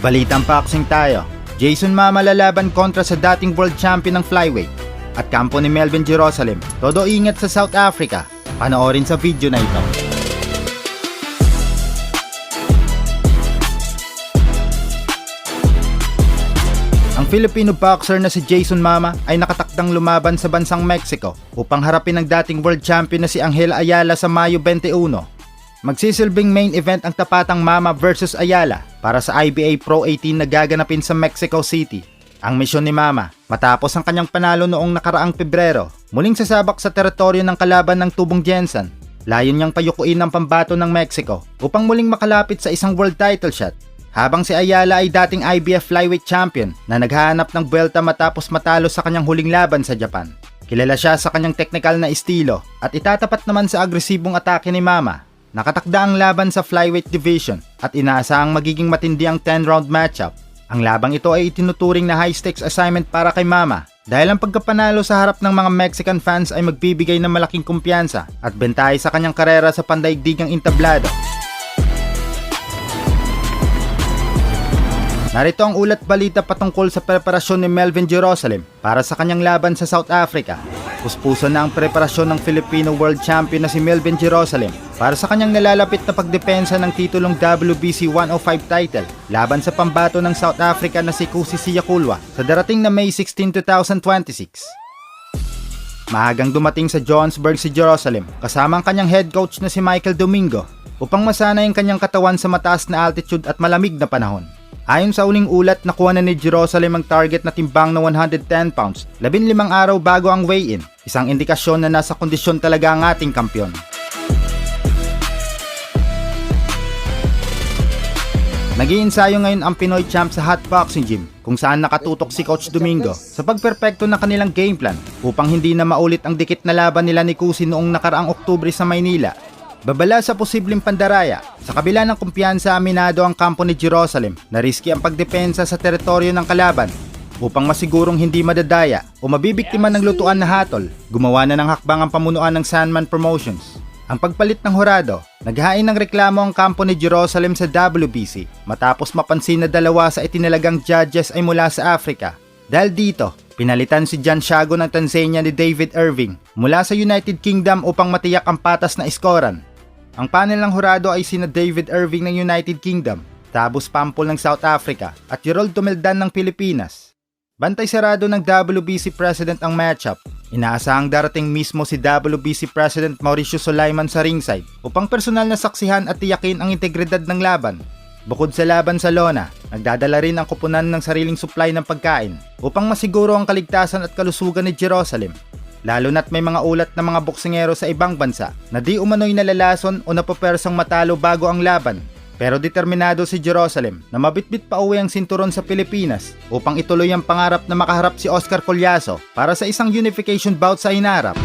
Balitang boxing tayo. Jason Mama lalaban kontra sa dating world champion ng flyweight at kampo ni Melvin Jerusalem. Todo ingat sa South Africa. Panoorin sa video na ito. Ang Filipino boxer na si Jason Mama ay nakatakdang lumaban sa bansang Mexico upang harapin ang dating world champion na si Angel Ayala sa Mayo 21. Magsisilbing main event ang tapatang Mama versus Ayala para sa IBA Pro 18 na gaganapin sa Mexico City. Ang misyon ni Mama, matapos ang kanyang panalo noong nakaraang Pebrero, muling sasabak sa teritoryo ng kalaban ng Tubong Jensen. Layon niyang payukuin ang pambato ng Mexico upang muling makalapit sa isang world title shot. Habang si Ayala ay dating IBF flyweight champion na naghahanap ng buwelta matapos matalo sa kanyang huling laban sa Japan. Kilala siya sa kanyang technical na estilo at itatapat naman sa agresibong atake ni Mama. Nakatakda ang laban sa flyweight division at inaasahang magiging matindi ang 10-round matchup. Ang labang ito ay itinuturing na high-stakes assignment para kay Mama dahil ang pagkapanalo sa harap ng mga Mexican fans ay magbibigay ng malaking kumpiyansa at bentahe sa kanyang karera sa pandaigdigang entablado. Narito ang ulat balita patungkol sa preparasyon ni Melvin Jerusalem para sa kanyang laban sa South Africa. Puspuso na ang preparasyon ng Filipino World Champion na si Melvin Jerusalem para sa kanyang nalalapit na pagdepensa ng titulong WBC 105 title laban sa pambato ng South Africa na si Kusi Siyakulwa sa darating na May 16, 2026. Maagang dumating sa Johannesburg si Jerusalem kasama ang kanyang head coach na si Michael Domingo upang masanay ang kanyang katawan sa mataas na altitude at malamig na panahon. Ayon sa uling ulat, nakuha na ni Jerusalem ang target na timbang na 110 pounds, 15 araw bago ang weigh-in, isang indikasyon na nasa kondisyon talaga ang ating kampyon. Nag-iinsayo ngayon ang Pinoy Champ sa Hot Boxing Gym kung saan nakatutok si Coach Domingo sa pagperpekto ng kanilang game plan upang hindi na maulit ang dikit na laban nila ni Kusi noong nakaraang Oktubre sa Maynila. Babala sa posibleng pandaraya, sa kabila ng kumpiyansa aminado ang kampo ni Jerusalem na riski ang pagdepensa sa teritoryo ng kalaban upang masigurong hindi madadaya o mabibiktima ng lutuan na hatol. Gumawa na ng hakbang ang pamunuan ng Sandman Promotions. Ang pagpalit ng hurado, naghain ng reklamo ang kampo ni Jerusalem sa WBC matapos mapansin na dalawa sa itinalagang judges ay mula sa Africa. Dahil dito, pinalitan si John Shago ng Tanzania ni David Irving mula sa United Kingdom upang matiyak ang patas na iskoran. Ang panel ng hurado ay sina David Irving ng United Kingdom, Tabus Pampol ng South Africa at Gerald Tumeldan ng Pilipinas. Bantay sarado ng WBC President ang matchup. Inaasahang darating mismo si WBC President Mauricio Sulaiman sa ringside upang personal na saksihan at tiyakin ang integridad ng laban. Bukod sa laban sa lona, nagdadala rin ang kupunan ng sariling supply ng pagkain upang masiguro ang kaligtasan at kalusugan ni Jerusalem. Lalo na't may mga ulat ng mga boksingero sa ibang bansa na di umano'y nalalason o napapersang matalo bago ang laban. Pero determinado si Jerusalem na mabitbit pa uwi ang sinturon sa Pilipinas upang ituloy ang pangarap na makaharap si Oscar Collazo para sa isang unification bout sa hinarap.